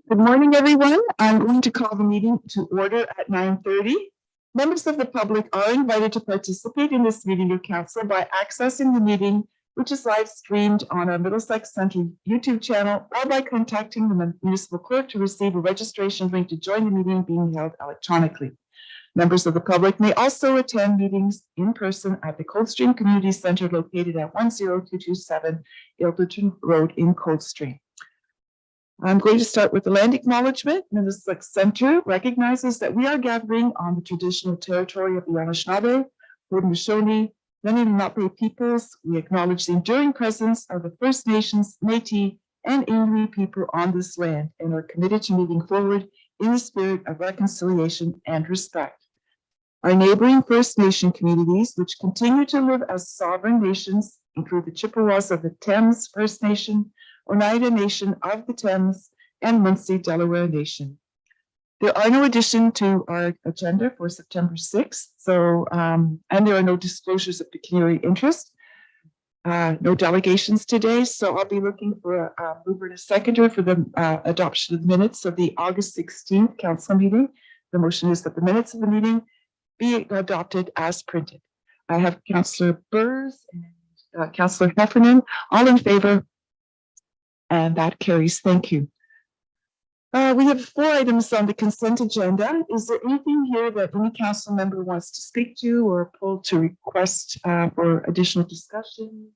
Good morning, everyone. I'm going to call the meeting to order at 9:30. Members of the public are invited to participate in this meeting of council by accessing the meeting, which is live streamed on our Middlesex Centre YouTube channel, or by contacting the municipal clerk to receive a registration link to join the meeting being held electronically. Members of the public may also attend meetings in person at the Coldstream Community Centre located at 10227 Ilderton Road in Coldstream. I'm going to start with the land acknowledgement. Middlesex Centre recognizes that we are gathering on the traditional territory of the Anishinaabe, Haudenosaunee, Lenape peoples. We acknowledge the enduring presence of the First Nations, Métis, and Inuit people on this land and are committed to moving forward in the spirit of reconciliation and respect. Our neighboring First Nation communities, which continue to live as sovereign nations, include the Chippewas of the Thames First Nation, Oneida Nation of the Thames, and Munsee Delaware Nation. There are no addition to our agenda for September 6th, and there are no disclosures of pecuniary interest. No delegations today, so I'll be looking for a mover and a seconder for the adoption of the minutes of the August 16th council meeting. The motion is that the minutes of the meeting be adopted as printed. I have Councillor Burrs and Councillor Heffernan, all in favor. And that carries. Thank you. We have 4 items on the consent agenda. Is there anything here that any council member wants to speak to or pull to request for additional discussion?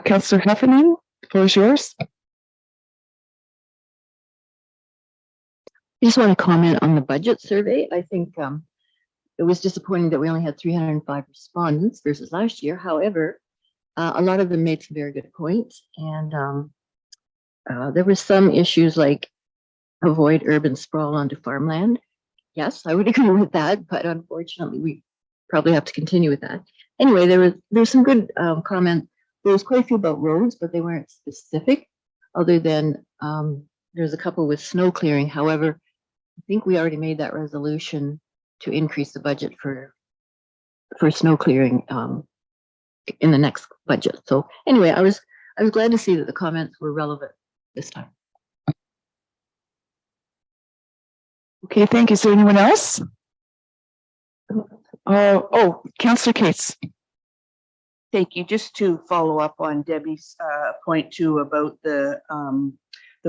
Councillor Heffernan, the floor is yours. I just want to comment on the budget survey. I think it was disappointing that we only had 305 respondents versus last year. However, a lot of them made some very good points, and there were some issues like avoid urban sprawl onto farmland. Yes, I would agree with that, but unfortunately, we probably have to continue with that. Anyway, there was some good comment. There was quite a few about roads, but they weren't specific, other than there's a couple with snow clearing. However, I think we already made that resolution to increase the budget for snow clearing in the next budget. So anyway, I was glad to see that the comments were relevant this time. Okay, thank you. Is there anyone else? Councillor Cates. Thank you. Just to follow up on Debbie's point too about the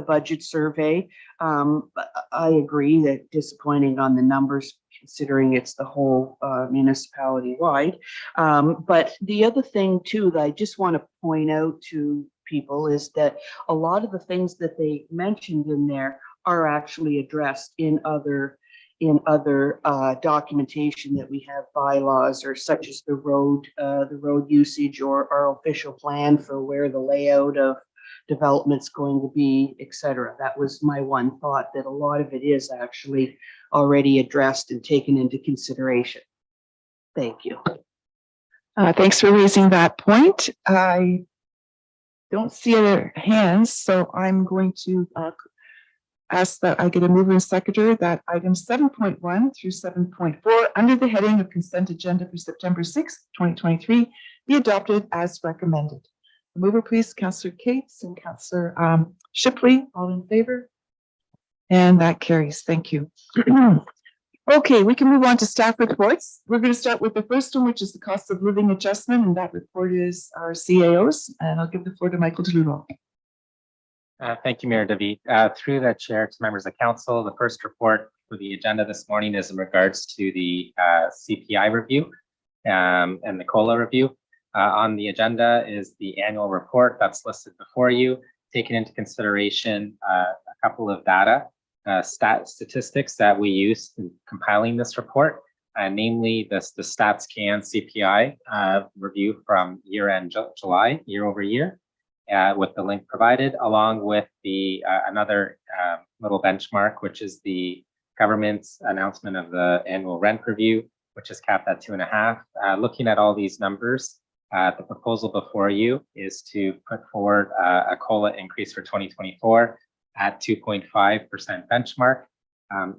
budget survey, I agree that disappointing on the numbers, considering it's the whole municipality wide. But the other thing too that I just want to point out to people is that a lot of the things that they mentioned in there are actually addressed in other documentation that we have, bylaws, or such as the road usage, or our official plan for where the layout of development's going to be, etc. That was my one thought, that a lot of it is actually already addressed and taken into consideration. Thank you. Thanks for raising that point. I don't see other hands, so I'm going to ask that I get a mover and seconder that items 7.1 through 7.4 under the heading of consent agenda for September 6th, 2023 be adopted as recommended. The mover, please, Councillor Cates and Councillor Shipley, all in favor? And that carries. Thank you. Okay, we can move on to staff reports. We're going to start with the first one, which is the cost of living adjustment, and that report is our CAOs. And I'll give the floor to Michael DeLulo. Thank you, Mayor David. Through the chair to members of council, the first report for the agenda this morning is in regards to the CPI review and the COLA review. On the agenda is the annual report that's listed before you, taking into consideration a couple of data, statistics that we used in compiling this report, namely the StatsCan CPI review from year-end July, year over year. With the link provided, along with the another little benchmark, which is the government's announcement of the annual rent review, which is capped at 2.5. Looking at all these numbers, the proposal before you is to put forward a COLA increase for 2024 at 2.5% benchmark.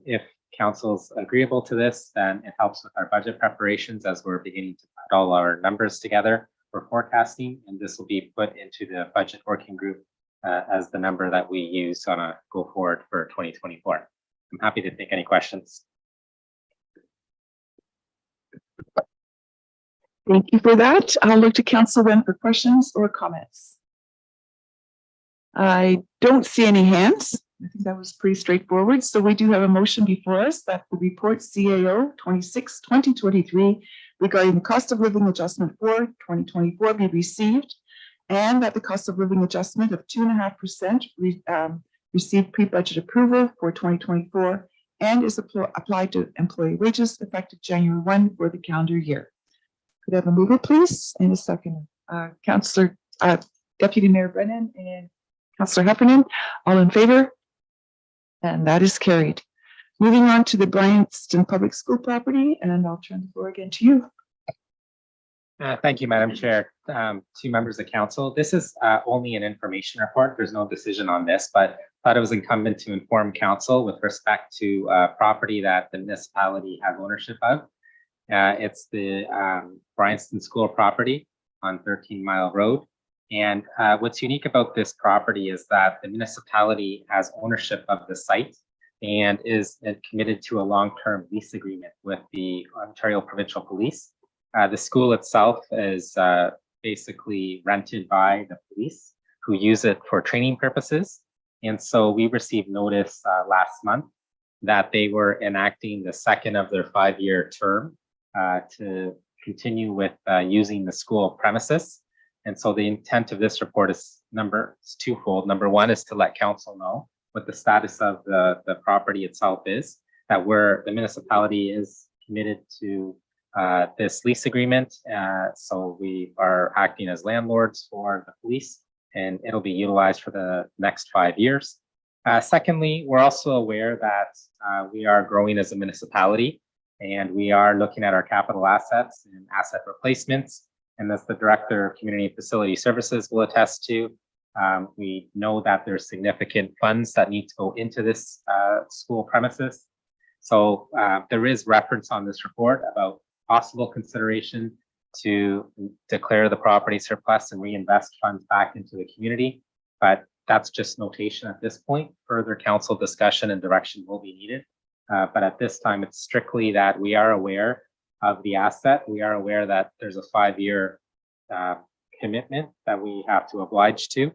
If council's agreeable to this, then it helps with our budget preparations as we're beginning to put all our numbers together for forecasting, and this will be put into the budget working group as the number that we use on a go forward for 2024. I'm happy to take any questions. Thank you for that. I'll look to Council then for questions or comments. I don't see any hands. I think that was pretty straightforward. So we do have a motion before us that the report CAO 26/2023 regarding the cost of living adjustment for 2024 be received, and that the cost of living adjustment of 2.5% received pre-budget approval for 2024 and is applied to employee wages effective January 1 for the calendar year. Could I have a mover, please, and a second? Councillor, Deputy Mayor Brennan and Councillor Heffernan, all in favor? And that is carried. Moving on to the Bryanston Public School property, and I'll turn the floor again to you. Thank you, Madam Chair. To members of council, this is only an information report. There's no decision on this, but thought it was incumbent to inform council with respect to property that the municipality has ownership of. It's the Bryanston School property on 13 Mile Road. And what's unique about this property is that the municipality has ownership of the site and is committed to a long-term lease agreement with the Ontario Provincial Police. The school itself is basically rented by the police who use it for training purposes. And so we received notice last month that they were enacting the second of their 5-year term to continue with using the school premises. And so the intent of this report is twofold. Number one is to let council know what the status of the property itself is, that the municipality is committed to this lease agreement. So we are acting as landlords for the police, and it'll be utilized for the next 5 years. Secondly, we're also aware that we are growing as a municipality, and we are looking at our capital assets and asset replacements. And as the Director of Community Facility Services will attest to, we know that there's significant funds that need to go into this school premises. So there is reference on this report about possible consideration to declare the property surplus and reinvest funds back into the community. But that's just notation at this point. Further council discussion and direction will be needed. But at this time, it's strictly that we are aware of the asset. We are aware that there's a 5-year commitment that we have to oblige to,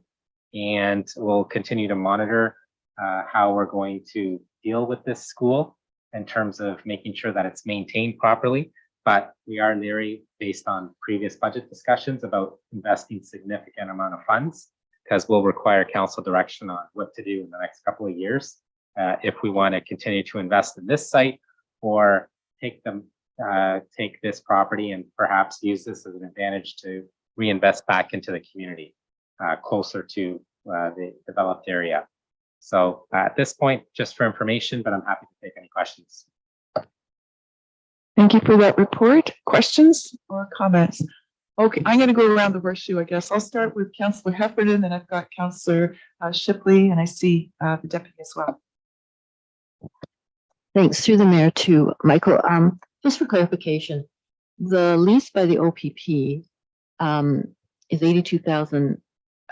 and we'll continue to monitor how we're going to deal with this school in terms of making sure that it's maintained properly. But we are leery based on previous budget discussions about investing significant amount of funds, because we'll require council direction on what to do in the next couple of years if we want to continue to invest in this site or take this property and perhaps use this as an advantage to reinvest back into the community closer to the developed area. So at this point, just for information, but I'm happy to take any questions. Thank you for that report. Questions or comments? Okay, I'm going to go around the horseshoe, I guess. I'll start with Councillor Heffernan, and I've got Councillor Shipley, and I see the deputy as well. Thanks. Through the mayor to Michael. Just for clarification, the lease by the OPP is $82,000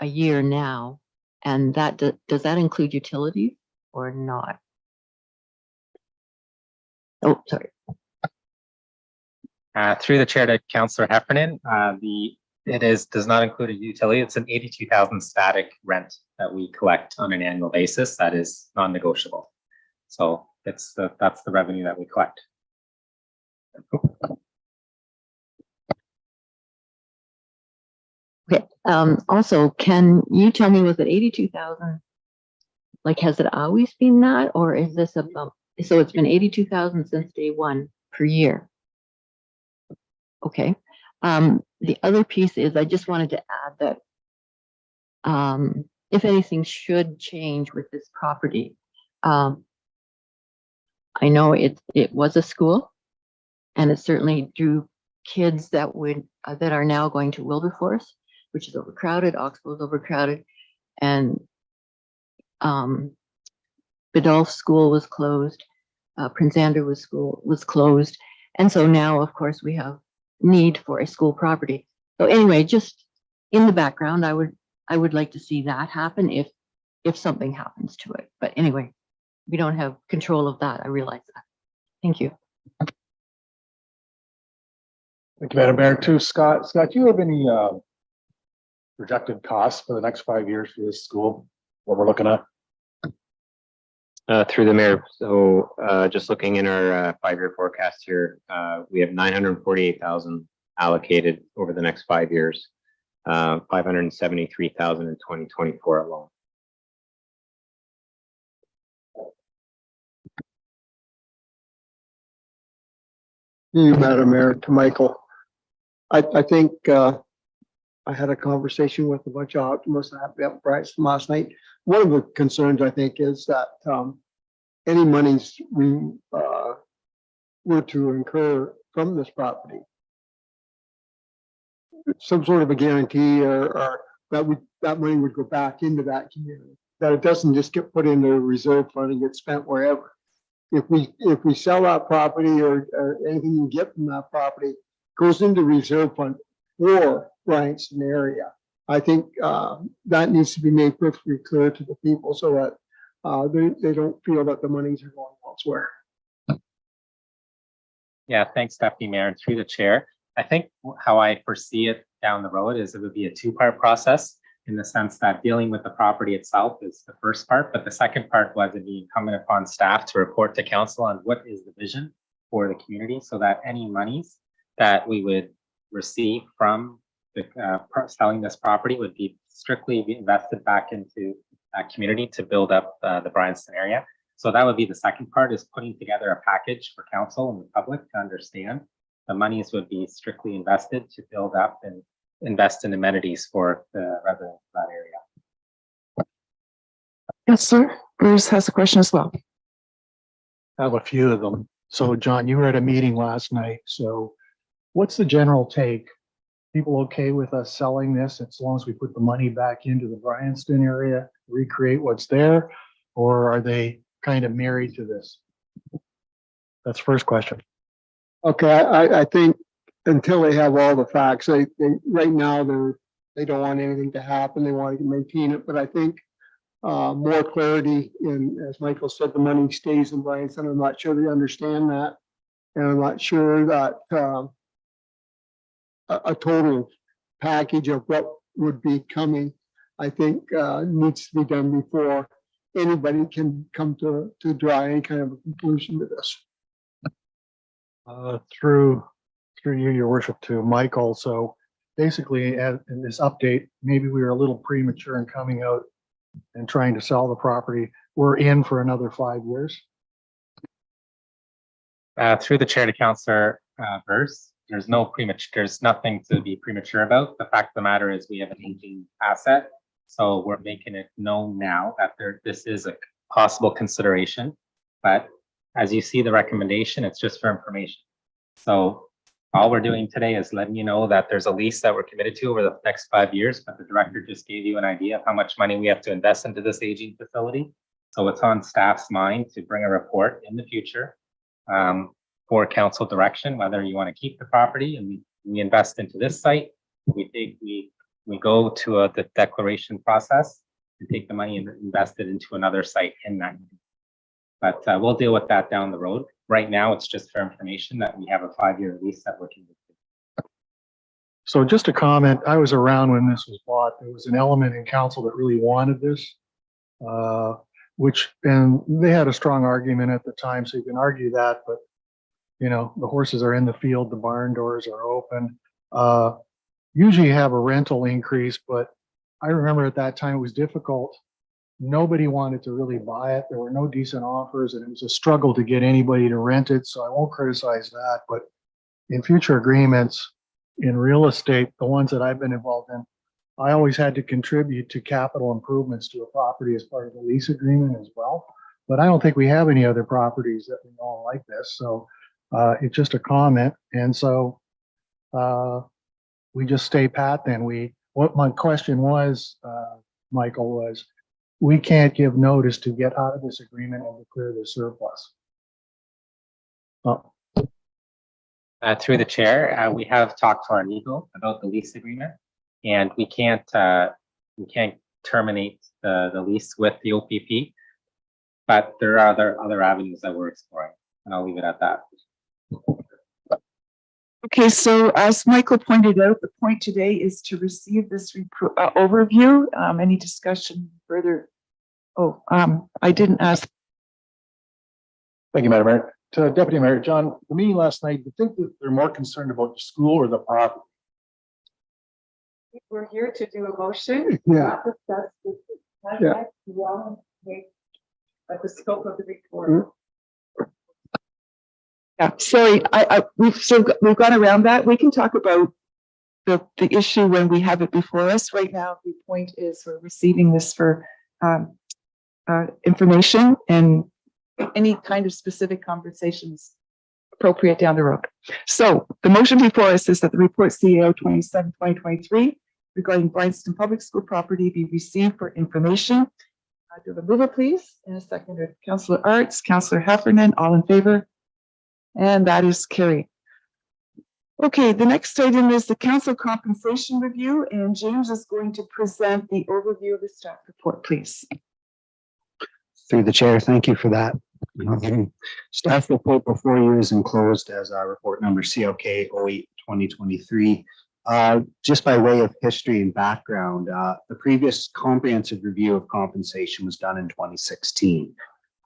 a year now, and that does that include utilities or not? Oh, sorry. Through the chair to Councillor Heffernan, it does not include a utility. It's an $82,000 static rent that we collect on an annual basis. That is non-negotiable. So that's the revenue that we collect. Okay. Also, can you tell me, was it 82,000? Like, has it always been that, or is this a bump? So it's been 82,000 since day one per year. Okay. The other piece is I just wanted to add that if anything should change with this property, I know it was a school, and it certainly drew kids that are now going to Wilberforce, which is overcrowded. Oxbow is overcrowded, and Biddulph School was closed. Prince Andrew was closed, and so now, of course, we have need for a school property. So anyway, just in the background, I would I would like to see that happen if something happens to it. But anyway, we don't have control of that. I realize that. Thank you. Thank you, Madam Mayor. Too, Scott. Scott, do you have any projected costs for the next 5 years for this school? What we're looking at? Through the mayor. So just looking in our 5-year forecast here, we have 948,000 allocated over the next 5 years, 573,000 in 2024 alone. You, Madam Mayor, to Michael. I think I had a conversation with a bunch of optimists at Bryce last night. One of the concerns I think is that any monies we were to incur from this property, some sort of a guarantee or that money would go back into that community, that it doesn't just get put into a reserve fund and get spent wherever. If we sell that property or anything you get from that property goes into reserve fund for Bryanston area, I think that needs to be made perfectly clear to the people so that they don't feel that the monies are going elsewhere. Yeah, thanks, Deputy Mayor, and through the chair. I think how I foresee it down the road is it would be a two-part process, in the sense that dealing with the property itself is the first part, but the second part was it be incumbent upon staff to report to council on what is the vision for the community, so that any monies that we would receive from the selling this property would be strictly invested back into that community to build up the Bryanston area. So that would be the second part, is putting together a package for council and the public to understand the monies would be strictly invested to build up and invest in amenities for the residents of that area. Yes, sir. Bruce has a question as well. I have a few of them. So, John, you were at a meeting last night. So, what's the general take? People okay with us selling this as long as we put the money back into the Bryanston area, recreate what's there, or are they kind of married to this? That's the first question. Okay, I think until they have all the facts, they right now they don't want anything to happen. They want to maintain it, but I think more clarity in, as Michael said, the money stays in Bryanston. I'm not sure they understand that, and I'm not sure that a total package of what would be coming, I think needs to be done before anybody can come to draw any kind of a conclusion to this. Through you, your worship, to Michael. So basically, in this update, maybe we were a little premature in coming out and trying to sell the property. We're in for another 5 years. Through the chair to Councillor Burrs, there's nothing to be premature about. The fact of the matter is we have an aging asset, so we're making it known now that this is a possible consideration. But as you see the recommendation, it's just for information. So all we're doing today is letting you know that there's a lease that we're committed to over the next 5 years, but the director just gave you an idea of how much money we have to invest into this aging facility. So it's on staff's mind to bring a report in the future for council direction, whether you want to keep the property and we invest into this site. We go to the declaration process and take the money and invest it into another site in that. But we'll deal with that down the road. Right now, it's just for information that we have a 5-year lease that we're committed to. So just a comment, I was around when this was bought. There was an element in council that really wanted this, and they had a strong argument at the time, so you can argue that, but you know, the horses are in the field, the barn doors are open. Usually you have a rental increase, but I remember at that time it was difficult. Nobody wanted to really buy it. There were no decent offers, and it was a struggle to get anybody to rent it. So I won't criticize that, but in future agreements in real estate, the ones that I've been involved in, I always had to contribute to capital improvements to a property as part of the lease agreement as well. But I don't think we have any other properties that we know like this. So it's just a comment. And so we just stay pat then. What my question was, Michael, was we can't give notice to get out of this agreement and declare the surplus. Through the chair, we have talked to our legal about the lease agreement, and we can't we can't terminate the lease with the OPP, but there are other avenues that we're exploring, and I'll leave it at that. Okay, so as Michael pointed out, the point today is to receive this overview. Any discussion further? Oh, I didn't ask. Thank you, Madam Mayor. To Deputy Mayor John, the meeting last night, do you think that they're more concerned about the school or the property? We're here to do a motion. Yeah. Discuss this Yeah. at the scope of the report. Yeah, sorry, we've gone around that. We can talk about the issue when we have it before us. Right now, the point is we're receiving this for information, and any kind of specific conversations appropriate down the road. So the motion before us is that the report CEO 27/2023 regarding Bryanston Public School property be received for information. Do the mover, please, and a seconder. Councillor Arts, Councillor Heffernan, all in favor? And that is carried. Okay, the next item is the council compensation review, and James is going to present the overview of the staff report, please. Through the chair, thank you for that. Staff report before you is enclosed as our report number CLK 08/2023. Just by way of history and background, the previous comprehensive review of compensation was done in 2016.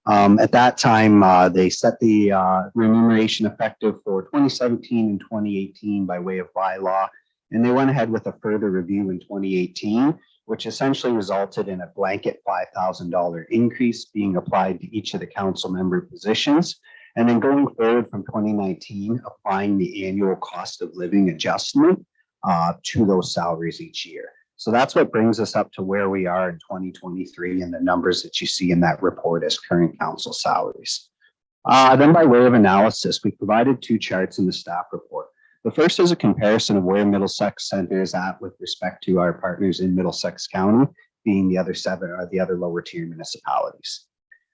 At that time, they set the remuneration effective for 2017 and 2018 by way of bylaw, and they went ahead with a further review in 2018, which essentially resulted in a blanket $5,000 increase being applied to each of the council member positions. And then going forward from 2019, applying the annual cost of living adjustment to those salaries each year. So that's what brings us up to where we are in 2023 and the numbers that you see in that report as current council salaries. Then by way of analysis, we provided two charts in the staff report. The first is a comparison of where Middlesex Center is at with respect to our partners in Middlesex County, being the other seven or the other lower tier municipalities.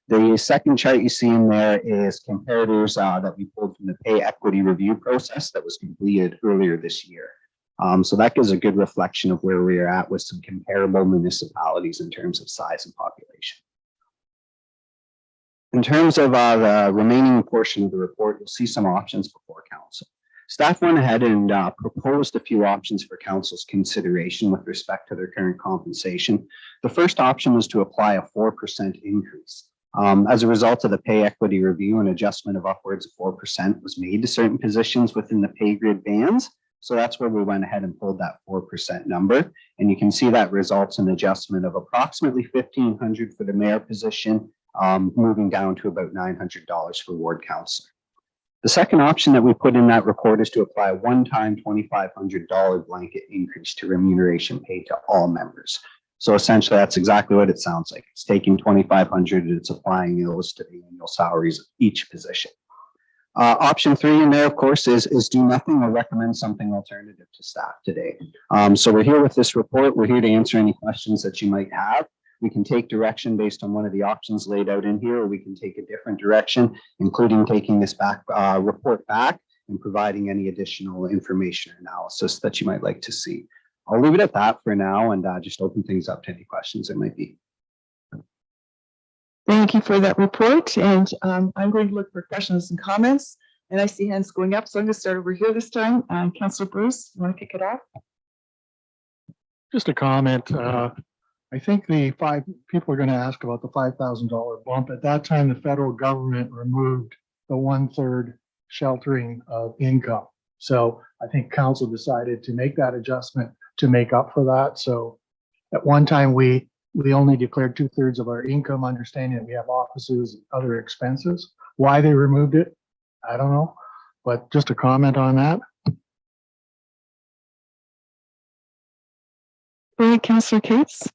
The second chart you see in there is comparators that we pulled from the pay equity review process that was completed earlier this year. So that gives a good reflection of where we are at with some comparable municipalities in terms of size and population. In terms of the remaining portion of the report, you'll see some options before council. Staff went ahead and proposed a few options for council's consideration with respect to their current compensation. The first option was to apply a 4% increase. As a result of the pay equity review, an adjustment of upwards of 4% was made to certain positions within the pay grid bands. So that's where we went ahead and pulled that 4% number. And you can see that results in an adjustment of approximately $1,500 for the mayor position, moving down to about $900 for ward councillor. The second option that we put in that report is to apply a one-time $2,500 blanket increase to remuneration paid to all members. So essentially, that's exactly what it sounds like. It's taking $2,500 and it's applying those to the annual salaries of each position. Option three in there, of course, is do nothing or recommend something alternative to staff today. So we're here with this report. We're here to answer any questions that you might have. We can take direction based on one of the options laid out in here, or we can take a different direction, including taking this report back and providing any additional information or analysis that you might like to see. I'll leave it at that for now and just open things up to any questions there might be. Thank you for that report. And I'm going to look for questions and comments. And I see hands going up. So I'm going to start over here this time. Councillor Bruce, you want to kick it off? Just a comment. I think the people are going to ask about the $5,000 bump. At that time, the federal government removed the 1/3 sheltering of income. So I think council decided to make that adjustment to make up for that. So at one time, we only declared 2/3 of our income, understanding that we have offices, and other expenses. Why they removed it, I don't know, but just a comment on that. All right, Councillor Cates.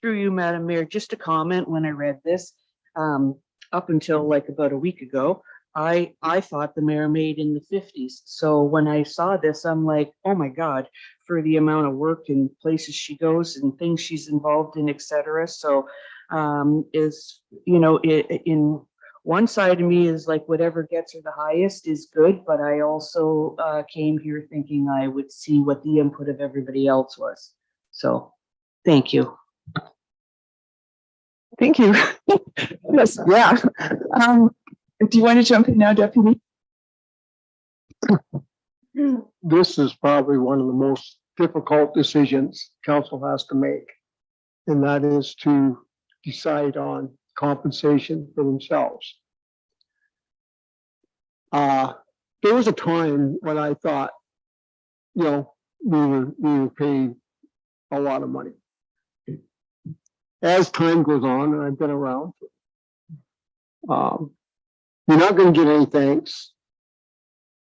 Through you, Madam Mayor, just a comment when I read this, up until like about a week ago, I thought the mayor made in the 50s. So when I saw this, I'm like, oh my God, for the amount of work and places she goes and things she's involved in, etc. So is, you know, in one side of me is like whatever gets her the highest is good, but I also came here thinking I would see what the input of everybody else was. So Thank you. Thank you. Yes, yeah. Do you want to jump in now, Deputy? This is probably one of the most difficult decisions council has to make. And that is to decide on compensation for themselves. There was a time when I thought, we were paid a lot of money. As time goes on, and I've been around, you're not going to get any thanks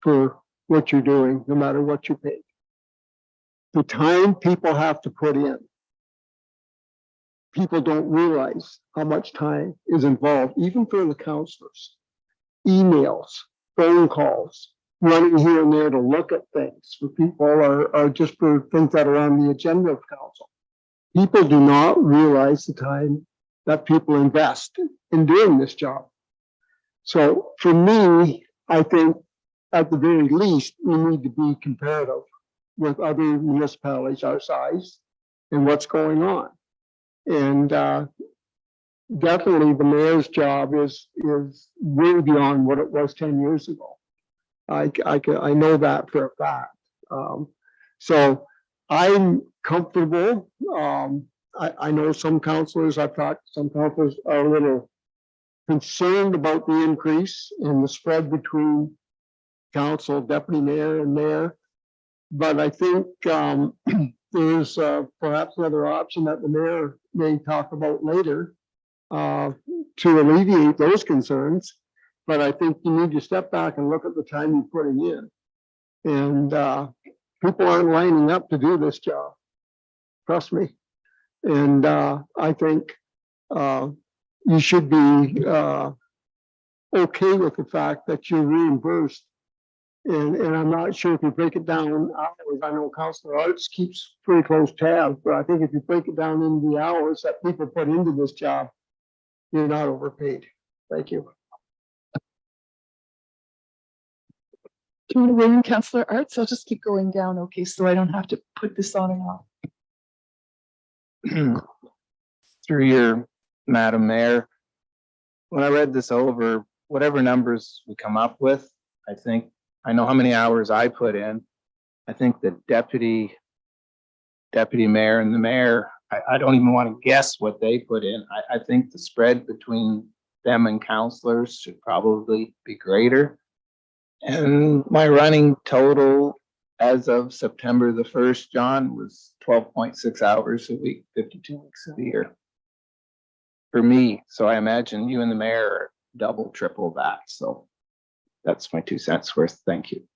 for what you're doing, no matter what you're paid. The time people have to put in, people don't realize how much time is involved, even for the counselors. Emails, phone calls, running here and there to look at things for people or just for things that are on the agenda of council. People do not realize the time that people invest in doing this job. So for me, I think at the very least, we need to be comparative with other municipalities our size and what's going on. And definitely the mayor's job is way beyond what it was 10 years ago. I know that for a fact. So I'm comfortable. I know some councilors, I've talked, some councilors are a little concerned about the increase in the spread between council, deputy mayor and mayor. But I think there's perhaps another option that the mayor may talk about later to alleviate those concerns. But I think you need to step back and look at the time you're putting in. And people aren't lining up to do this job. Trust me. And I think you should be okay with the fact that you're reimbursed. And I'm not sure if you break it down hours. I know Councilor Arts keeps pretty close tabs, but I think if you break it down into the hours that people put into this job, you're not overpaid. Thank you. Do you want to weigh in, Councillor Arts? I'll just keep going down, okay, so I don't have to put this on and off. Through your Madam Mayor, when I read this over, whatever numbers we come up with, I know how many hours I put in. I think the deputy mayor and the mayor, I don't even want to guess what they put in. I think the spread between them and councilors should probably be greater. And my running total as of September the 1st, John, was 12.6 hours a week, 52 weeks of the year for me. So I imagine you and the mayor are double, triple that. So that's my 2 cents worth. Thank you.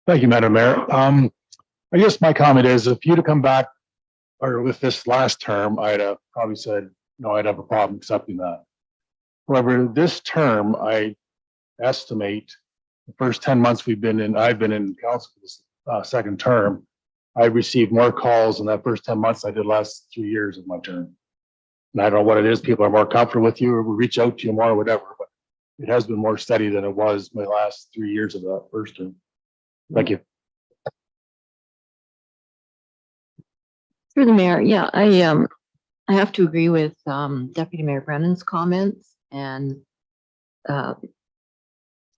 Thank you, Madam Mayor. I guess my comment is if you'd have come back or with this last term, I'd have probably said, no, I'd have a problem accepting that. However, this term, I estimate the first 10 months I've been in council for this second term, I received more calls in that first 10 months than I did last 3 years of my term. And I don't know what it is. People are more comfortable with you or will reach out to you more or whatever, but it has been more steady than it was my last 3 years of that first term. Thank you. Through the mayor, yeah, I have to agree with Deputy Mayor Brennan's comments and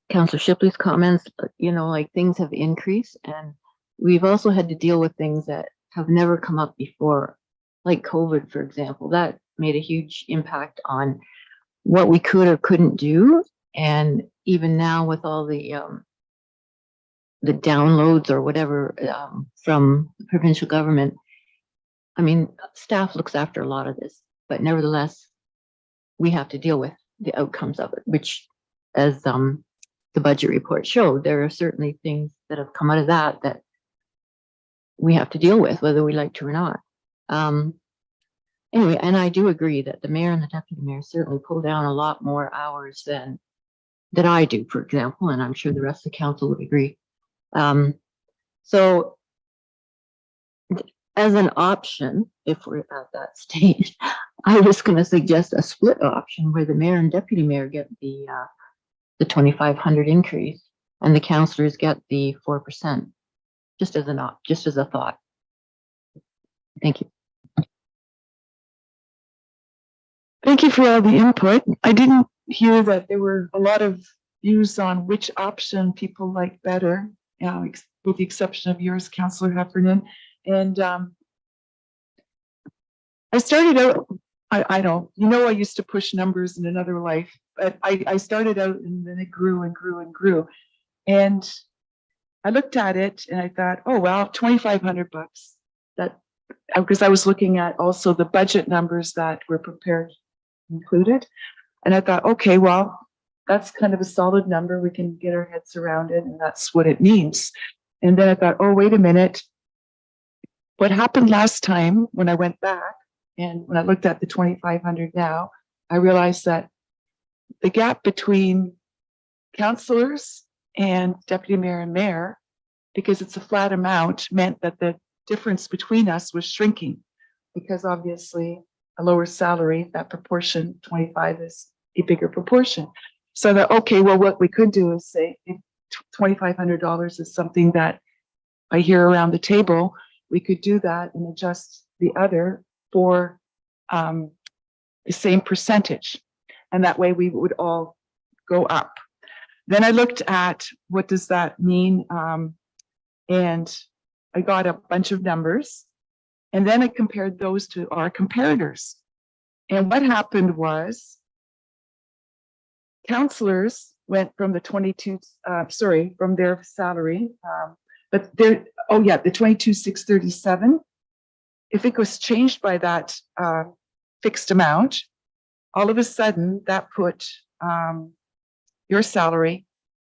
Councillor Shipley's comments. Like things have increased, and we've also had to deal with things that have never come up before, like COVID, for example. That made a huge impact on what we could or couldn't do, and even now with all the downloads or whatever from the provincial government. I mean, staff looks after a lot of this, but nevertheless, we have to deal with the outcomes of it, which, as the budget report showed, there are certainly things that have come out of that we have to deal with, whether we like to or not. Anyway, and I do agree that the mayor and the deputy mayor certainly pull down a lot more hours than I do, for example, and I'm sure the rest of the council would agree. So as an option, if we're at that stage, I was going to suggest a split option where the mayor and deputy mayor get the 2,500 increase and the councillors get the 4%, just as a thought. Thank you. Thank you for all the input. I didn't hear that there were a lot of views on which option people like better, with the exception of yours, Councillor Heffernan. And I started out, I don't, I used to push numbers in another life, but I started out and then it grew and grew and grew. And I looked at it and I thought, oh, well, 2,500 bucks. That, because I was looking at also the budget numbers that were prepared included. And I thought, okay, well, that's kind of a solid number. We can get our heads around it and that's what it means. And then I thought, oh, wait a minute. What happened last time when I went back and when I looked at the 2,500 now, I realized that the gap between councillors and deputy mayor and mayor, because it's a flat amount, meant that the difference between us was shrinking, because obviously a lower salary, that proportion, 25 is a bigger proportion. So that, okay, well, what we could do is say if $2,500 is something that I hear around the table, we could do that and adjust the other for the same percentage. And that way we would all go up. Then I looked at what does that mean? And I got a bunch of numbers. And then I compared those to our comparators. And what happened was councillors went from the 22, from their salary, but they're, oh yeah, the 22,637. If it was changed by that fixed amount, all of a sudden that put your salary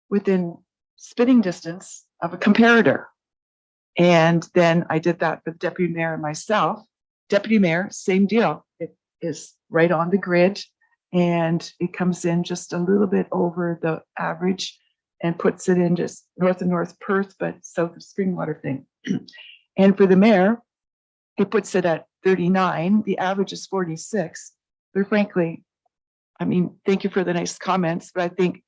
within spitting distance of a comparator. And then I did that for the deputy mayor and myself. Deputy mayor, same deal. It is right on the grid and it comes in just a little bit over the average and puts it in just north of North Perth, but south of Springwater thing. And for the mayor, it puts it at 39. The average is 46. But frankly, I mean, thank you for the nice comments, but I think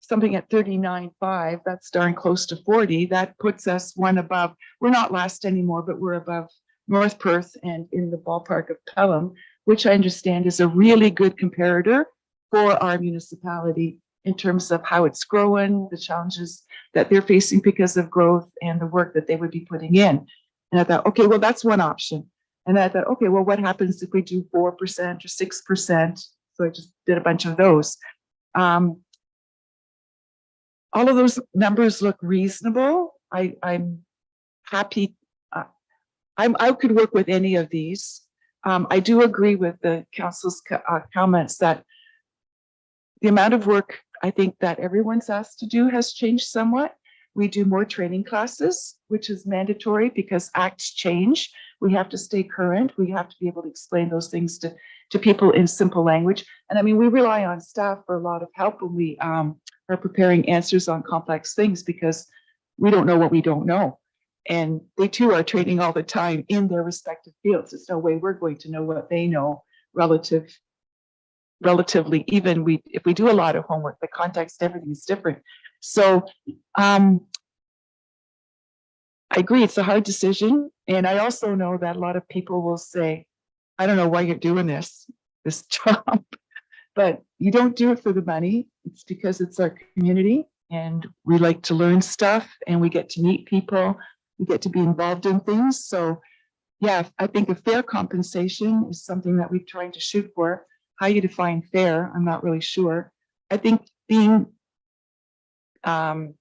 something at 39.5, that's darn close to 40. That puts us one above. We're not last anymore, but we're above North Perth and in the ballpark of Pelham, which I understand is a really good comparator for our municipality in terms of how it's growing, the challenges that they're facing because of growth and the work that they would be putting in. And I thought, okay, well, that's one option. And I thought, okay, well, what happens if we do 4% or 6%? So I just did a bunch of those. All of those numbers look reasonable. I'm happy. I could work with any of these. I do agree with the council's comments that the amount of work I think that everyone's asked to do has changed somewhat. We do more training classes, which is mandatory because acts change. We have to stay current. We have to be able to explain those things to people in simple language. And I mean, we rely on staff for a lot of help when we are preparing answers on complex things because we don't know what we don't know. And they too are training all the time in their respective fields. There's no way we're going to know what they know relatively, even if we do a lot of homework, the context, everything's different. So I agree, it's a hard decision. And I also know that a lot of people will say, I don't know why you're doing this job, but you don't do it for the money. It's because it's our community and we like to learn stuff and we get to meet people. We get to be involved in things. So yeah, I think a fair compensation is something that we're trying to shoot for. How you define fair, I'm not really sure. I think being on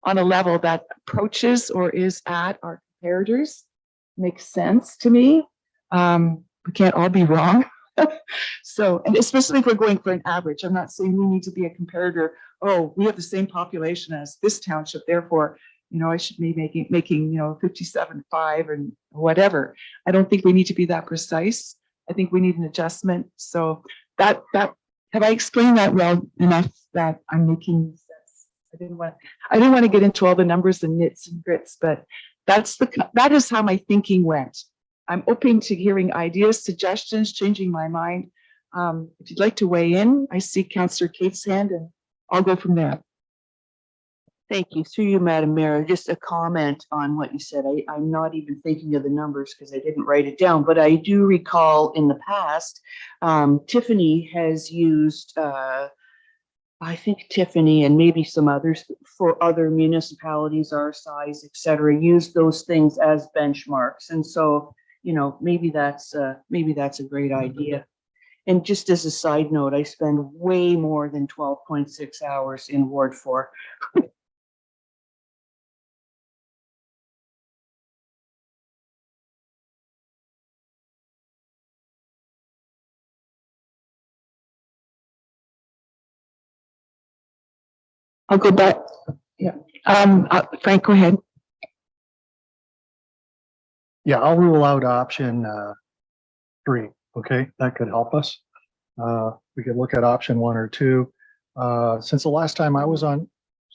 a level that approaches or is at our comparators makes sense to me. We can't all be wrong. So, and especially if we're going for an average, I'm not saying we need to be a comparator. Oh, we have the same population as this township, therefore, I should be making 57.5 and whatever. I don't think we need to be that precise. I think we need an adjustment. So that have I explained that well enough that I'm making sense? I didn't want to get into all the numbers and nits and grits, but that is how my thinking went. I'm open to hearing ideas, suggestions, changing my mind. If you'd like to weigh in, I see Councillor Kate's hand and I'll go from there. Thank you. Through you, Madam Mayor, just a comment on what you said. I'm not even thinking of the numbers because I didn't write it down, but I do recall in the past, Tiffany has used, I think Tiffany and maybe some others for other municipalities our size, et cetera, use those things as benchmarks. And so, you know, maybe that's a great idea. And just as a side note, I spend way more than 12.6 hours in Ward 4. I'll go back. Yeah. Frank, go ahead. Yeah, I'll rule out option 3. Okay, that could help us. We could look at option 1 or 2. Since the last time I was on,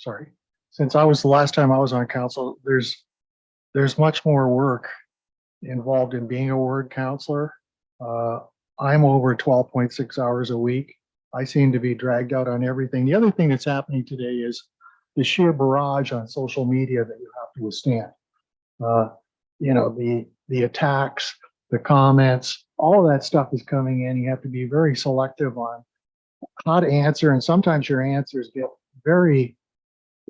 the last time I was on council, there's much more work involved in being a ward councillor. I'm over 12.6 hours a week. I seem to be dragged out on everything. The other thing that's happening today is the sheer barrage on social media that you have to withstand. You know, the attacks, the comments, all of that stuff is coming in. You have to be very selective on how to answer. And sometimes your answers get very,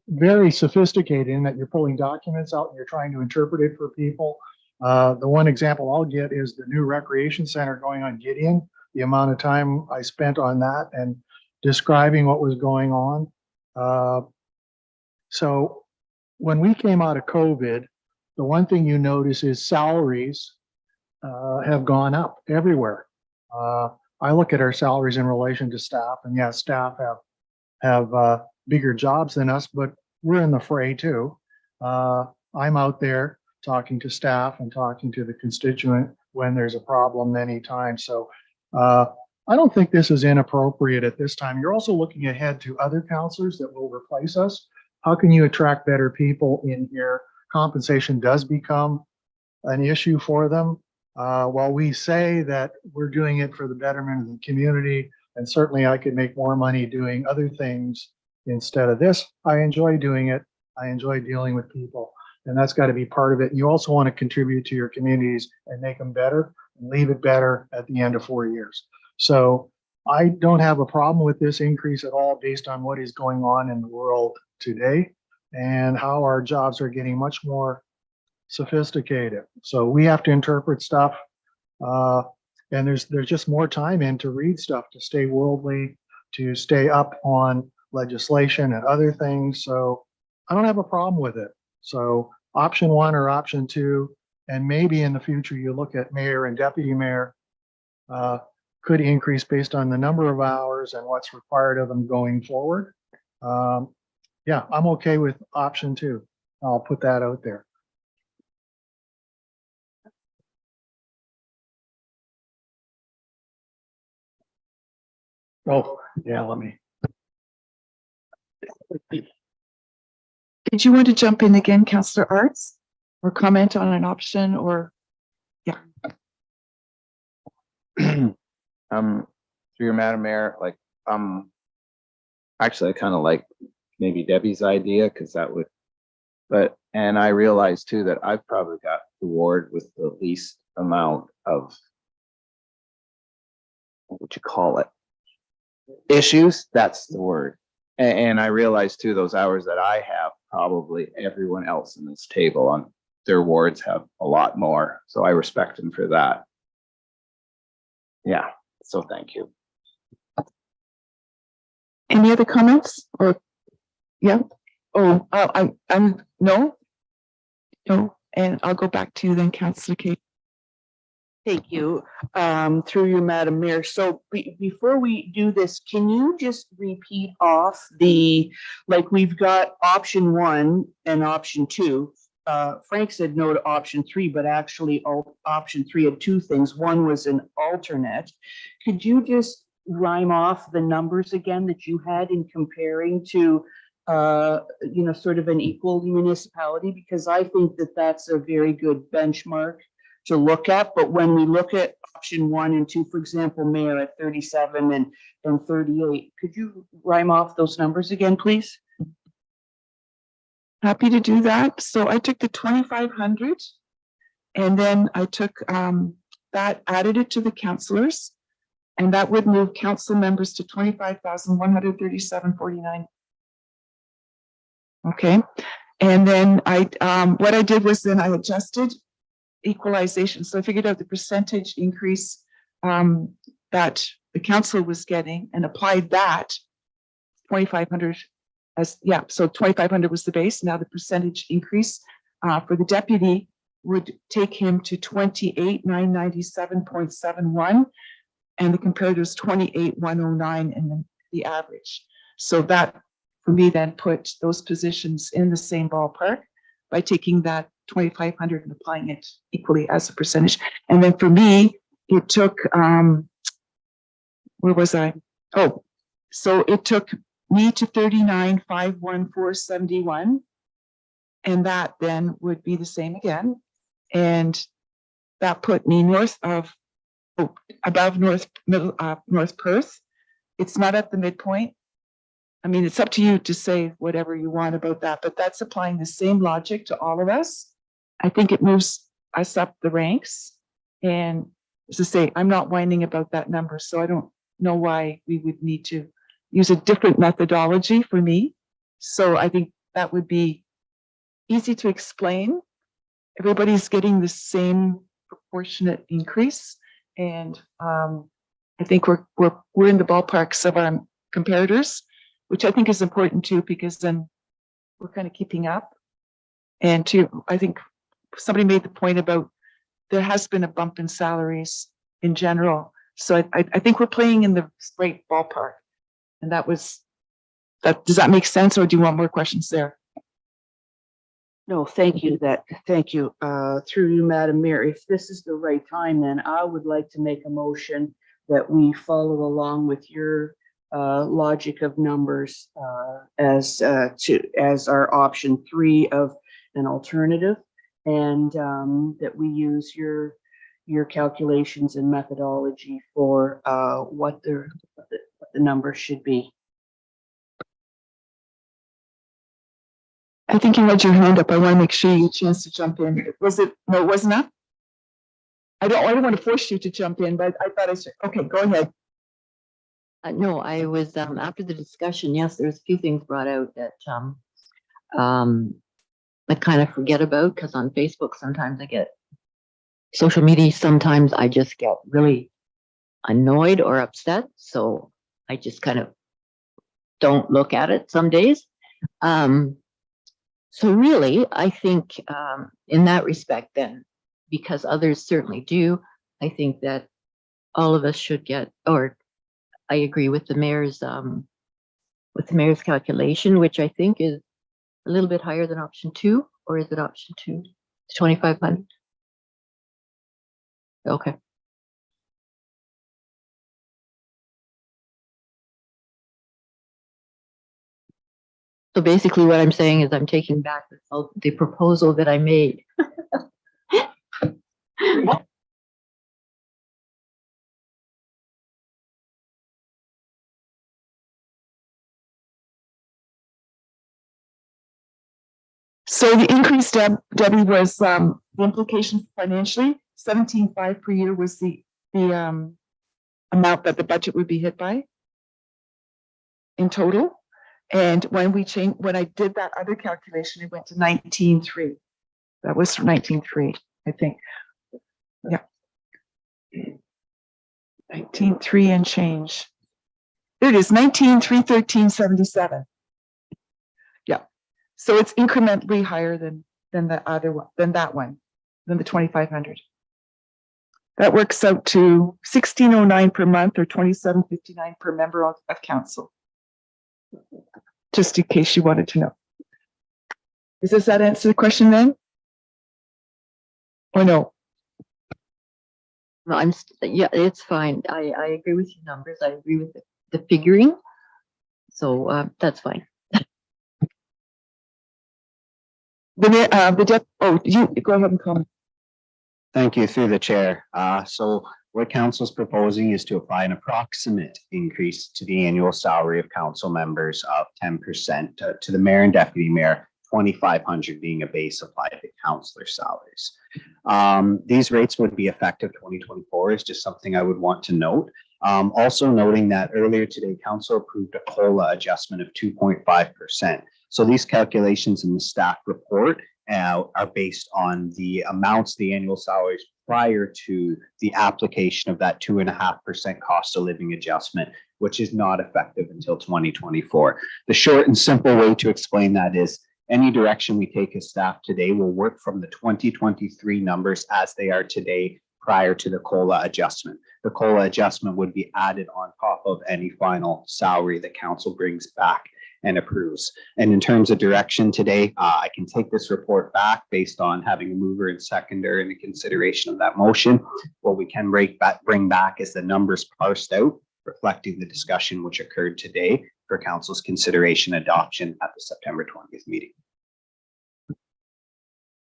very sophisticated in that you're pulling documents out and you're trying to interpret it for people. The one example I'll get is the new recreation center going on Gideon. The amount of time I spent on that and describing what was going on. So when we came out of COVID, the one thing you notice is salaries have gone up everywhere. I look at our salaries in relation to staff, and yes, staff have bigger jobs than us, but we're in the fray too. I'm out there talking to staff and talking to the constituent when there's a problem many times. So I don't think this is inappropriate at this time. You're also looking ahead to other councillors that will replace us. How can you attract better people in here? Compensation does become an issue for them. While we say that we're doing it for the betterment of the community, and certainly I could make more money doing other things instead of this, I enjoy doing it. I enjoy dealing with people, and that's got to be part of it. You also want to contribute to your communities and make them better and leave it better at the end of 4 years. So I don't have a problem with this increase at all based on what is going on in the world today and how our jobs are getting much more sophisticated. So we have to interpret stuff, and there's just more time in to read stuff, to stay worldly, to stay up on legislation and other things. So I don't have a problem with it. So option 1 or option 2, and maybe in the future you look at mayor and deputy mayor, could increase based on the number of hours and what's required of them going forward. Yeah, I'm okay with option 2. I'll put that out there. Oh, yeah, let me. Did you want to jump in again, Councillor Arts, or comment on an option, or? Yeah. Through your Madam Mayor, like, actually I kind of like maybe Debbie's idea, because that would, and I realize too that I've probably got the ward with the least amount of, what would you call it, issues. That's the word. And I realize too, those hours that I have, probably everyone else in this table on their wards have a lot more. So I respect them for that. Yeah, so thank you. Any other comments, or? Yeah. Oh, I'm no, and I'll go back to you then, Councillor Kate. Thank you. Through you, Madam Mayor. So before we do this, can you just repeat off like we've got option 1 and option 2. Frank said no to option 3, but actually option 3 had 2 things. One was an alternate. Could you just rhyme off the numbers again that you had in comparing to sort of an equal municipality, because I think that that's a very good benchmark to look at. But when we look at option 1 and 2, for example, Mayor at 37 and 38, could you rhyme off those numbers again, please? Happy to do that. So I took the 2,500 and then I took that, added it to the councillors, and that would move council members to 25,137.49. Okay. And then what I did was then I adjusted equalization. So I figured out the percentage increase that the council was getting and applied that 2,500 as, yeah, so 2,500 was the base. Now the percentage increase for the deputy would take him to 28,997.71, and the comparator is 28,109 in the average. So that for me then put those positions in the same ballpark by taking that 2,500 and applying it equally as a percentage. And then for me, it took, where was I? Oh, so it took me to 39,514.71. And that then would be the same again. And that put me above North Perth. It's not at the midpoint. I mean, it's up to you to say whatever you want about that, but that's applying the same logic to all of us. I think it moves us up the ranks. And as I say, I'm not whining about that number, so I don't know why we would need to use a different methodology for me. So I think that would be easy to explain. Everybody's getting the same proportionate increase, and I think we're in the ballparks of our comparators, which I think is important too, because then we're kind of keeping up. And I think somebody made the point about there has been a bump in salaries in general, so I think we're playing in the right ballpark. And does that make sense, or do you want more questions there? No, thank you. Thank you. Through you, Madam Mayor, if this is the right time, then I would like to make a motion that we follow along with your logic of numbers as our option 3 of an alternative, and that we use your calculations and methodology for what the numbers should be. I think you had your hand up. I want to make sure you get a chance to jump in. Was it? No, it wasn't up. I don't want to force you to jump in, but I thought I should. Okay, go ahead. No, I was after the discussion. Yes, there's a few things brought out that I kind of forget about, because on Facebook sometimes I get social media. Sometimes I just get really annoyed or upset, so I just kind of don't look at it some days. So really, I think in that respect, then, because others certainly do, I think that all of us should get, or I agree with the mayor's calculation, which I think is a little bit higher than option 2, or is it option 2? 2,500. Okay. So basically what I'm saying is I'm taking back the proposal that I made. So the increase, Debbie, was the implication financially. 17.5 per year was the amount that the budget would be hit by in total. And when I did that other calculation, it went to 19.3. That was 19.3, I think. Yeah. 19.3 and change. There it is, 19,313.77. Yeah. So it's incrementally higher than the other one, than that one, than the 2,500. That works out to 1,609 per month, or 27.59 per member of council. Just in case you wanted to know. Does that answer the question then? Or no? No, yeah, it's fine. I agree with your numbers. I agree with the figuring. So that's fine. You go ahead and comment. Thank you through the chair. So what council's proposing is to apply an approximate increase to the annual salary of council members of 10% to the mayor and deputy mayor, 2,500 being a base applied to councillor salaries. These rates would be effective 2024 is just something I would want to note. Also noting that earlier today, council approved a COLA adjustment of 2.5%. So these calculations in the staff report are based on the amounts, the annual salaries prior to the application of that 2.5% cost of living adjustment, which is not effective until 2024. The short and simple way to explain that is any direction we take as staff today will work from the 2023 numbers as they are today prior to the COLA adjustment. The COLA adjustment would be added on top of any final salary that council brings back and approves. And in terms of direction today, I can take this report back based on having a mover and seconder in the consideration of that motion. What we can bring back is the numbers parsed out, reflecting the discussion which occurred today for council's consideration adoption at the September 20th meeting.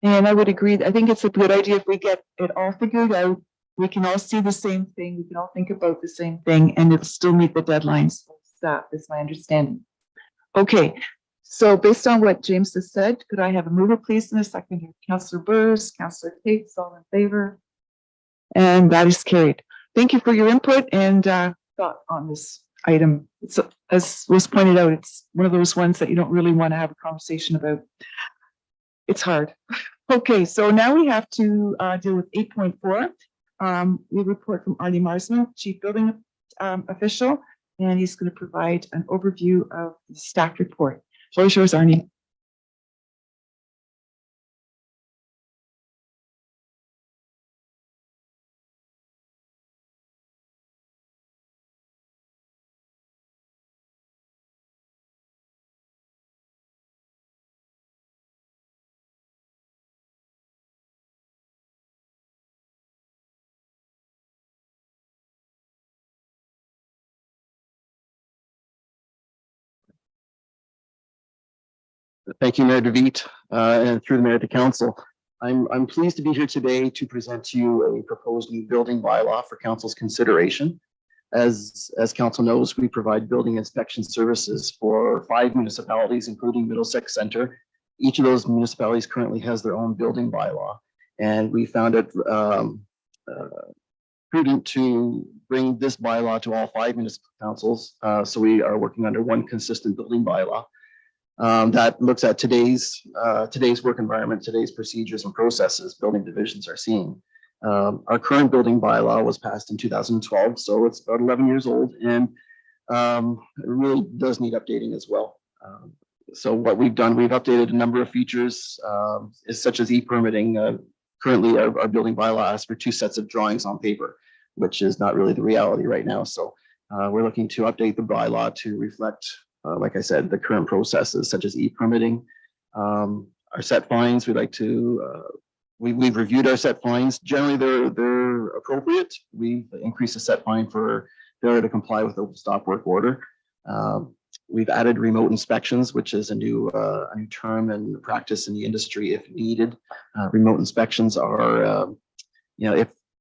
And I would agree. I think it's a good idea if we get it all figured out. We can all see the same thing. We can all think about the same thing, and it'll still meet the deadlines. That is my understanding. Okay, so based on what James has said, could I have a mover, please, and a second? Councillor Burrs, Councillor Cates, all in favor? And that is carried. Thank you for your input and thought on this item. It's, as was pointed out, it's one of those ones that you don't really want to have a conversation about. It's hard. Okay, so now we have to deal with 8.4. We report from Arnie Marsman, Chief Building Official, and he's going to provide an overview of the staff report. Floor is yours, Arnie. Thank you, Mayor DeVete, and through the mayor to council. I'm pleased to be here today to present to you a proposed new building bylaw for council's consideration. As council knows, we provide building inspection services for 5 municipalities, including Middlesex Center. Each of those municipalities currently has their own building bylaw, and we found it prudent to bring this bylaw to all 5 municipal councils. So we are working under one consistent building bylaw that looks at today's work environment, today's procedures and processes building divisions are seeing. Our current building bylaw was passed in 2012, so it's about 11 years old, and it really does need updating as well. So what we've done, we've updated a number of features, such as e-permitting. Currently, our building bylaw asks for 2 sets of drawings on paper, which is not really the reality right now. So we're looking to update the bylaw to reflect, like I said, the current processes such as e-permitting. Our set fines, we'd like to, we've reviewed our set fines. Generally, they're appropriate. We've increased the set fine for failure to comply with the stop work order. We've added remote inspections, which is a new term and practice in the industry if needed. Remote inspections are,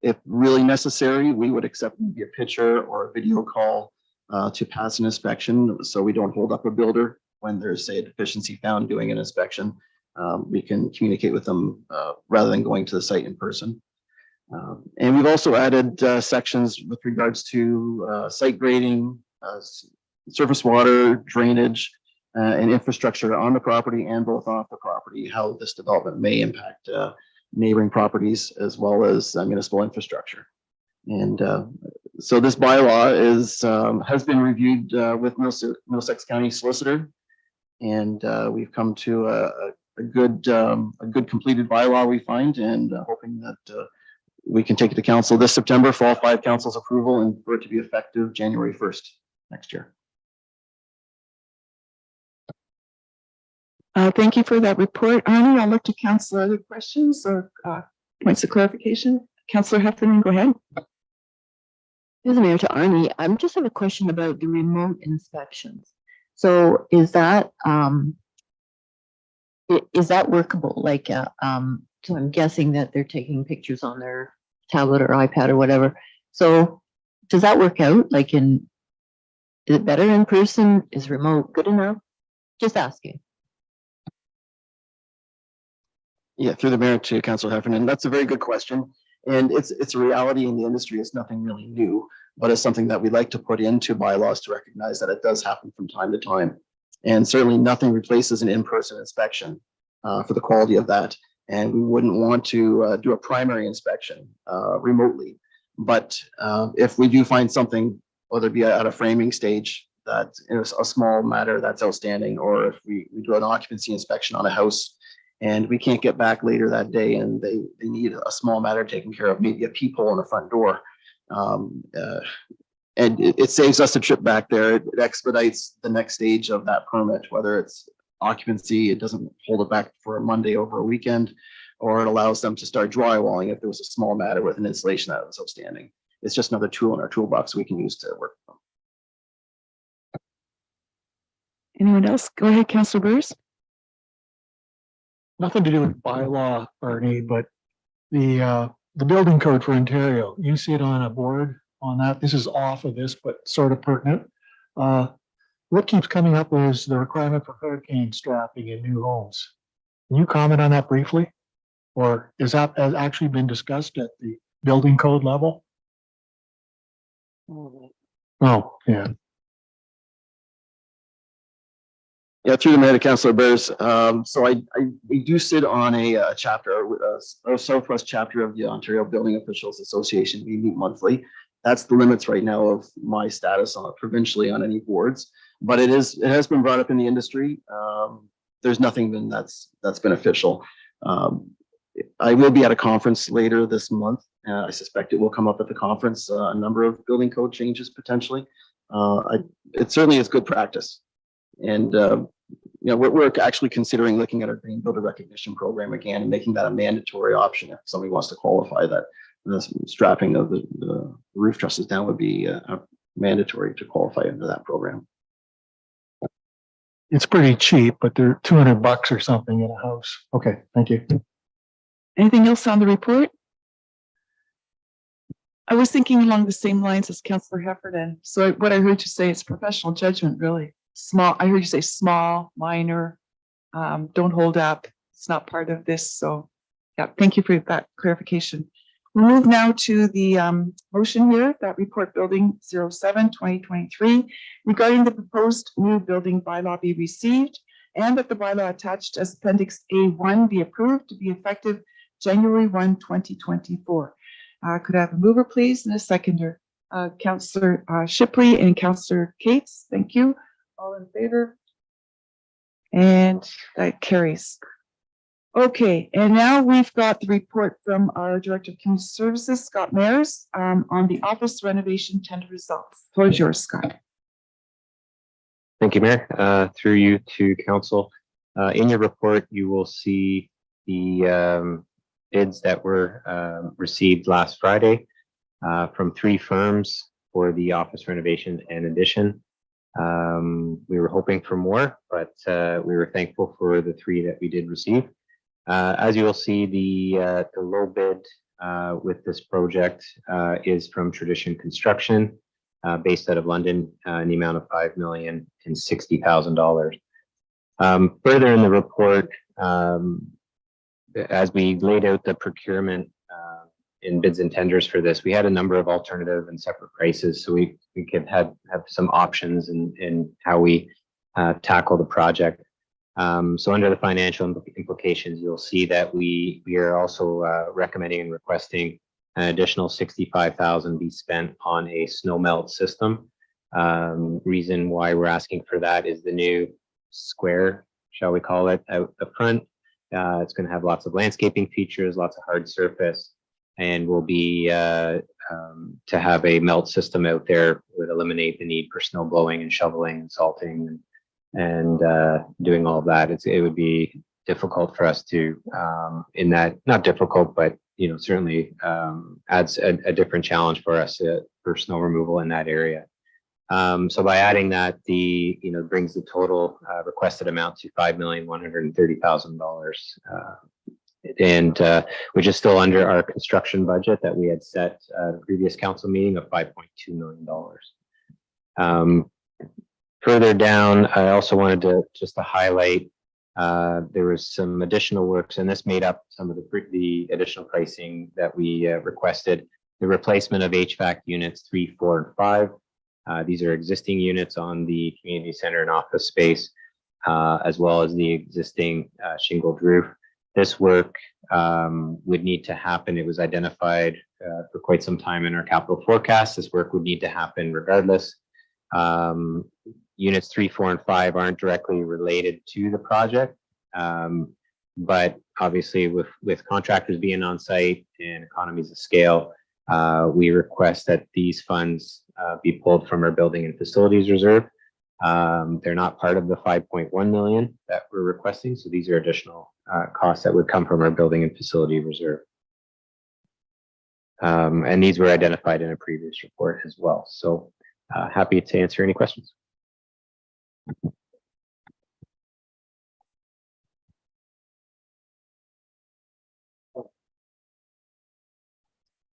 if really necessary, we would accept maybe a picture or a video call to pass an inspection, so we don't hold up a builder when there's, say, a deficiency found doing an inspection. We can communicate with them rather than going to the site in person. And we've also added sections with regards to site grading, surface water, drainage, and infrastructure on the property and both off the property, how this development may impact neighboring properties as well as municipal infrastructure. And so this bylaw has been reviewed with Middlesex County Solicitor, and we've come to a good completed bylaw, we find, and hoping that we can take it to council this September for all 5 councils' approval and for it to be effective January 1st next year. Thank you for that report, Arnie. I'll look to council. Other questions or points of clarification? Councillor Heffernan, go ahead. Through the mayor to Arnie, I just have a question about the remote inspections. So is that Is that workable? Like, so I'm guessing that they're taking pictures on their tablet or iPad or whatever. So does that work out? Like is it better in person? Is remote good enough? Just asking. Yeah, through the mayor to Councillor Heffernan, that's a very good question. And it's a reality in the industry. It's nothing really new, but it's something that we like to put into bylaws to recognize that it does happen from time to time. And certainly nothing replaces an in-person inspection for the quality of that. And we wouldn't want to do a primary inspection remotely. But if we do find something, whether it be at a framing stage, that is a small matter that's outstanding, or if we do an occupancy inspection on a house and we can't get back later that day and they need a small matter taken care of, maybe a peephole in the front door. And it saves us a trip back there. It expedites the next stage of that permit, whether it's occupancy, it doesn't hold it back for a Monday over a weekend, or it allows them to start drywalling if there was a small matter with an installation that was outstanding. It's just another tool in our toolbox we can use to work with them. Anyone else? Go ahead, Councillor Bruce. Nothing to do with bylaw, Bernie, but the building code for Ontario, you see it on a board on that. This is off of this, but sort of pertinent. What keeps coming up is the requirement for hurricane strapping in new homes. Can you comment on that briefly? Or is that has actually been discussed at the building code level? Oh, yeah. Yeah, through the mayor to Councillor Bears. So we do sit on a chapter, a Southwest chapter of the Ontario Building Officials Association. We meet monthly. That's the limits right now of my status on provincially on any boards. But it has been brought up in the industry. There's nothing that's beneficial. I will be at a conference later this month. I suspect it will come up at the conference, a number of building code changes potentially. It certainly is good practice. And we're actually considering looking at our green builder recognition program again and making that a mandatory option if somebody wants to qualify that the strapping of the roof trusses down would be mandatory to qualify under that program. It's pretty cheap, but they're $200 or something in a house. Okay, thank you. Anything else on the report? I was thinking along the same lines as Councillor Heffernan. So what I heard you say is professional judgment, really. Small, I heard you say small, minor, don't hold up. It's not part of this. So yeah, thank you for that clarification. We'll move now to the motion here, that report building 07-2023 regarding the proposed new building bylaw be received and that the bylaw attached as appendix A1 be approved to be effective January 1, 2024. Could I have a mover, please, and a seconder? Councillor Shipley and Councillor Cates, thank you. All in favor? And that carries. Okay, and now we've got the report from our Director of Community Services, Scott Mayers, on the office renovation tender results. Floor is yours, Scott. Thank you, Mayor. Through you to council. In your report, you will see the bids that were received last Friday from 3 firms for the office renovation and addition. We were hoping for more, but we were thankful for the 3 that we did receive. As you will see, the low bid with this project is from Tradition Construction, based out of London, in the amount of $5,060,000. Further in the report, as we laid out the procurement in bids and tenders for this, we had a number of alternative and separate prices, so we could have some options in how we tackle the project. So under the financial implications, you'll see that we are also recommending and requesting an additional $65,000 be spent on a snow melt system. Reason why we're asking for that is the new square, shall we call it, out the front. It's going to have lots of landscaping features, lots of hard surface, and will be to have a melt system out there would eliminate the need for snow blowing and shoveling and salting and doing all of that. It would be difficult for us to in that, not difficult, but certainly adds a different challenge for us for snow removal in that area. So by adding that, brings the total requested amount to $5,130,000, and which is still under our construction budget that we had set the previous council meeting of $5.2 million. Further down, I also wanted to highlight there was some additional works, and this made up some of the additional pricing that we requested. The replacement of HVAC units 3, 4, and 5. These are existing units on the community center and office space, as well as the existing shingled roof. This work would need to happen. It was identified for quite some time in our capital forecast. This work would need to happen regardless. Units 3, 4, and 5 aren't directly related to the project, but obviously with contractors being on site and economies of scale, we request that these funds be pulled from our building and facilities reserve. They're not part of the 5.1 million that we're requesting, so these are additional costs that would come from our building and facility reserve. And these were identified in a previous report as well. So happy to answer any questions.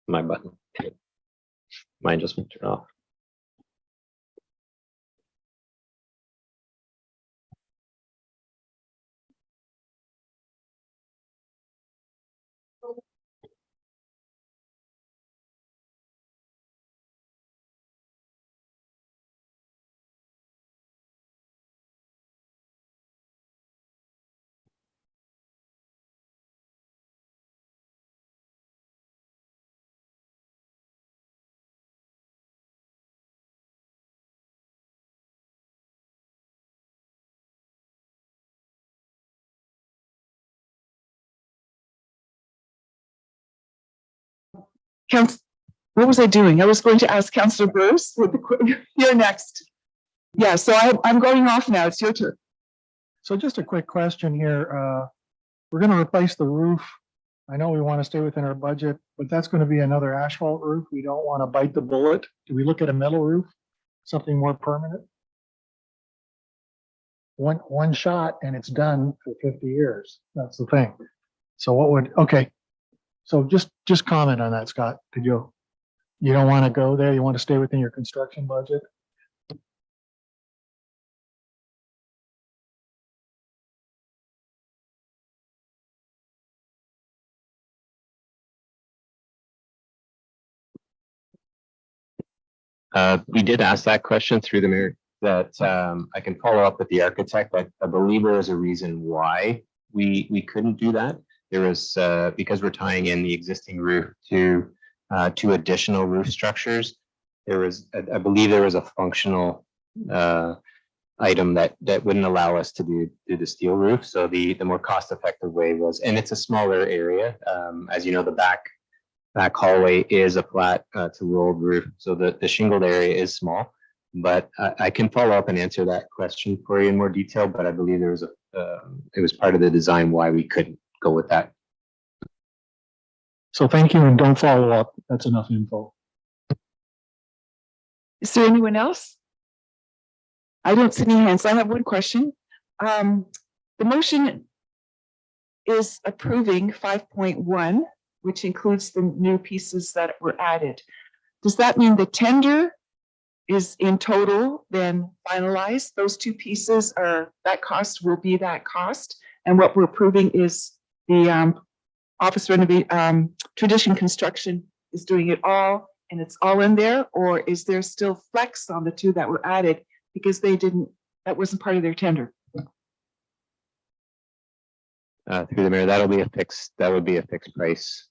My button. Mine just went off. What was I doing? I was going to ask Councillor Bruce. You're next. Yeah, so I'm going off now. It's your turn. So just a quick question here. We're going to replace the roof. I know we want to stay within our budget, but that's going to be another asphalt roof. We don't want to bite the bullet. Do we look at a metal roof? Something more permanent? One shot and it's done for 50 years. That's the thing. So okay. So just comment on that, Scott. You don't want to go there? You want to stay within your construction budget? We did ask that question through the mayor that I can follow up with the architect. I believe there was a reason why we couldn't do that. There was because we're tying in the existing roof to two additional roof structures. I believe there was a functional item that wouldn't allow us to do the steel roof. So the more cost effective way was, and it's a smaller area. As you know, the back hallway is a flat to rolled roof. So the shingled area is small, but I can follow up and answer that question for you in more detail. But I believe there was it was part of the design why we couldn't go with that. So thank you, and don't follow up. That's enough info. Is there anyone else? I don't see any hands. I have one question. The motion is approving 5.1, which includes the new pieces that were added. Does that mean the tender is in total then finalized? Those two pieces that cost will be that cost, and what we're approving is the office renovation, Tradition Construction is doing it all, and it's all in there, or is there still flex on the two that were added because that wasn't part of their tender? Through the mayor, that would be a fixed price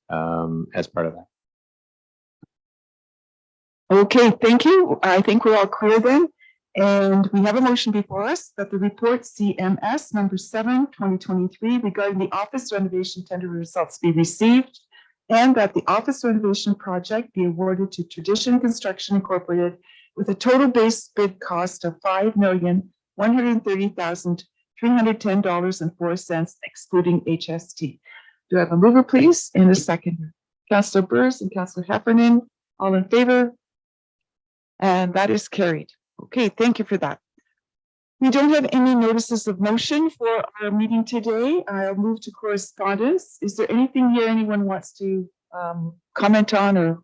as part of that. Okay, thank you. I think we're all clear then. And we have a motion before us that the report CMS number 7, 2023 regarding the office renovation tender results be received, and that the office renovation project be awarded to Tradition Construction Incorporated with a total base bid cost of $5,130,310.04, excluding HST. Do I have a mover, please, and a seconder? Councillor Burrs and Councillor Heffernan, all in favor? And that is carried. Okay, thank you for that. We don't have any notices of motion for our meeting today. I'll move to correspondence. Is there anything here anyone wants to comment on or?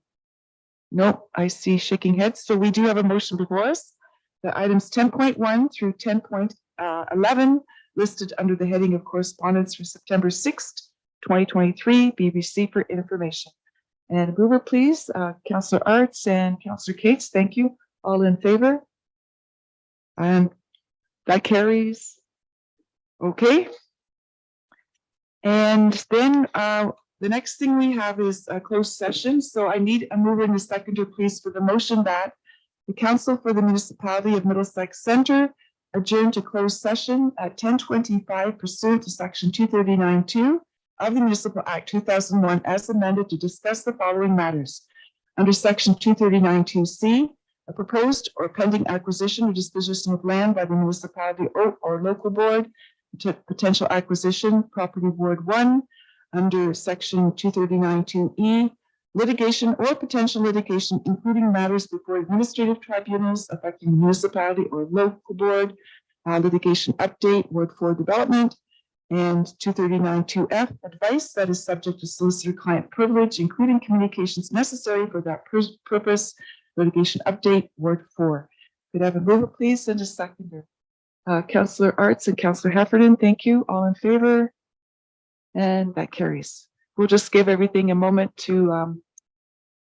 Nope, I see shaking heads. So we do have a motion before us. The items 10.1 through 10.11 listed under the heading of correspondence for September 6th, 2023 be received for information. And mover, please, Councillor Arts and Councillor Cates, thank you. All in favor? And that carries. Okay. And then the next thing we have is a closed session. So I need a mover and a seconder, please, for the motion that the Council for the Municipality of Middlesex Centre adjourn to closed session at 10:25 pursuant to section 239(2) of the Municipal Act 2001 as amended to discuss the following matters. Under section 239(2)(c), a proposed or pending acquisition or disposition of land by the municipality or local board, potential acquisition, property ward 1, under section 239(2)(e), litigation or potential litigation, including matters before administrative tribunals affecting the municipality or local board, litigation update, ward 4 development, and 239(2)(f), advice that is subject to solicitor-client privilege, including communications necessary for that purpose, litigation update, ward 4. Could I have a mover, please, and a seconder? Councillor Arts and Councillor Heffernan, thank you. All in favor? And that carries. We'll just give everything a moment to